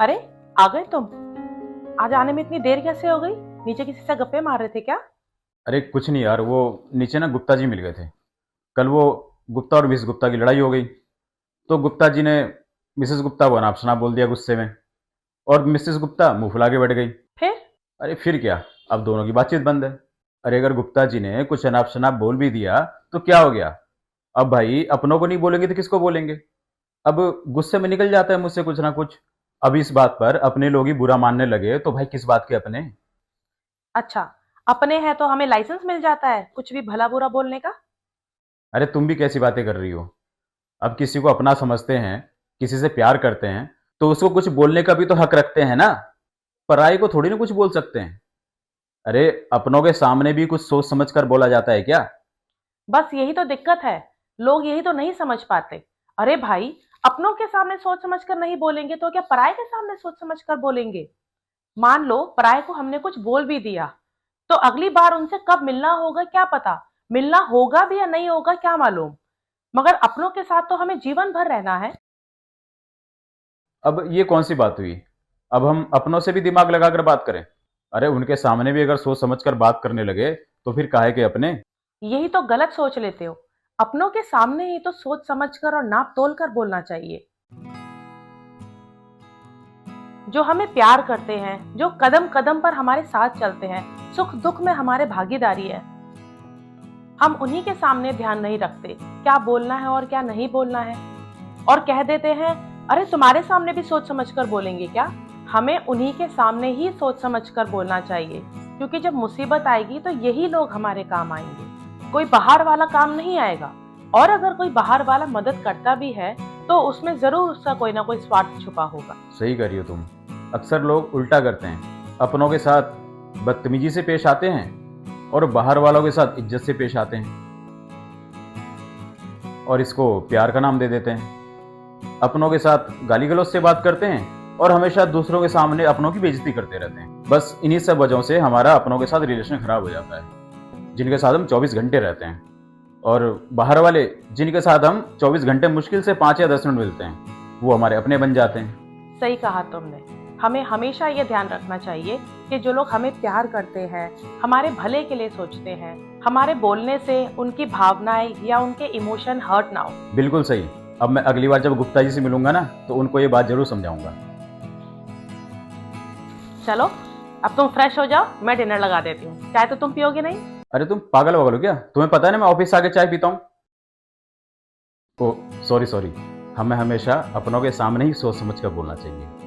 अरे, आ गए तुम। आज आने में इतनी देर कैसे हो गई? नीचे किसी से गप्पे मार रहे थे क्या? अरे कुछ नहीं यार, वो नीचे ना गुप्ता जी मिल गए थे। कल वो गुप्ता और मिस गुप्ता की लड़ाई हो गई। तो गुप्ता जी ने मिसेस गुप्ता को अनाप शनाप बोल दिया गुस्से में, और मिसेस गुप्ता मुंह फुला के बैठ गई। फिर? अरे फिर क्या, अब दोनों की बातचीत बंद है। अरे अगर गुप्ता जी ने कुछ अनाप शनाप बोल भी दिया तो क्या हो गया? अब भाई अपनों को नहीं बोलेंगे तो किसको बोलेंगे? अब गुस्से में निकल जाता है मुझसे कुछ ना कुछ। अब इस बात पर अपने लोग ही बुरा मानने लगे तो भाई किस बात के अपने? अच्छा, अपने हैं तो हमें लाइसेंस मिल जाता है कुछ भी भला बुरा बोलने का? अरे तुम भी कैसी बातें कर रही हो? अब किसी को अपना समझते हैं, किसी से प्यार करते हैं, तो उसको कुछ बोलने का भी तो हक रखते हैं ना। पराई को थोड़ी ना कुछ बोल सकते हैं। अरे अपनों के सामने भी कुछ सोच समझ कर बोला जाता है क्या? बस यही तो दिक्कत है। लोग यही तो नहीं समझ पाते। अरे भाई, अपनों के सामने सोच समझ कर नहीं बोलेंगे तो क्या पराये के सामने सोच समझ कर बोलेंगे? मान लो पराये को हमने कुछ बोल भी दिया, तो अगली बार उनसे कब मिलना होगा क्या पता। मिलना होगा भी या नहीं होगा क्या मालूम। मगर अपनों के साथ तो हमें जीवन भर रहना है। अब ये कौन सी बात हुई? अब हम अपनों से भी दिमाग लगाकर बात करें? अरे उनके सामने भी अगर सोच समझ कर बात करने लगे तो फिर काहे के अपने? यही तो गलत सोच लेते हो। अपनों के सामने ही तो सोच समझकर और नाप तोल कर बोलना चाहिए। जो हमें प्यार करते हैं, जो कदम कदम पर हमारे साथ चलते हैं, सुख दुख में हमारे भागीदारी है, हम उन्हीं के सामने ध्यान नहीं रखते क्या बोलना है और क्या नहीं बोलना है। और कह देते हैं, अरे तुम्हारे सामने भी सोच समझकर बोलेंगे क्या? हमें उन्हीं के सामने ही सोच समझकर बोलना चाहिए, क्योंकि जब मुसीबत आएगी तो यही लोग हमारे काम आएंगे। कोई बाहर वाला काम नहीं आएगा। और अगर कोई बाहर वाला मदद करता भी है तो उसमें जरूर उसका कोई ना कोई स्वार्थ छुपा होगा। सही कह रही हो तुम। अक्सर लोग उल्टा करते हैं, अपनों के साथ बदतमीजी से पेश आते हैं और बाहर वालों के साथ इज्जत से पेश आते हैं, और इसको प्यार का नाम दे देते हैं। अपनों के साथ गाली गलौज से बात करते हैं और हमेशा दूसरों के सामने अपनों की बेइज्जती करते रहते हैं। बस इन्हीं सब वजहों से हमारा अपनों के साथ रिलेशन खराब हो जाता है, जिनके साथ हम 24 घंटे रहते हैं। और बाहर वाले, जिनके साथ हम 24 घंटे मुश्किल से 5 या 10 मिनट मिलते हैं, वो हमारे अपने बन जाते हैं। सही कहा तुमने। हमें हमेशा ये ध्यान रखना चाहिए कि जो लोग हमें प्यार करते हैं, हमारे भले के लिए सोचते हैं, हमारे बोलने से उनकी भावनाएं या उनके इमोशन हर्ट ना हो। बिल्कुल सही। अब मैं अगली बार जब गुप्ता जी से मिलूंगा ना तो उनको ये बात जरूर समझाऊंगा। चलो, अब तुम फ्रेश हो जाओ, मैं डिनर लगा देती हूँ। चाय तो तुम पियोगे नहीं? अरे तुम पागल वगल हो क्या? तुम्हें पता है ना मैं ऑफिस से आके चाय पीता हूँ। ओ सॉरी सॉरी। हमें हमेशा अपनों के सामने ही सोच समझ कर बोलना चाहिए।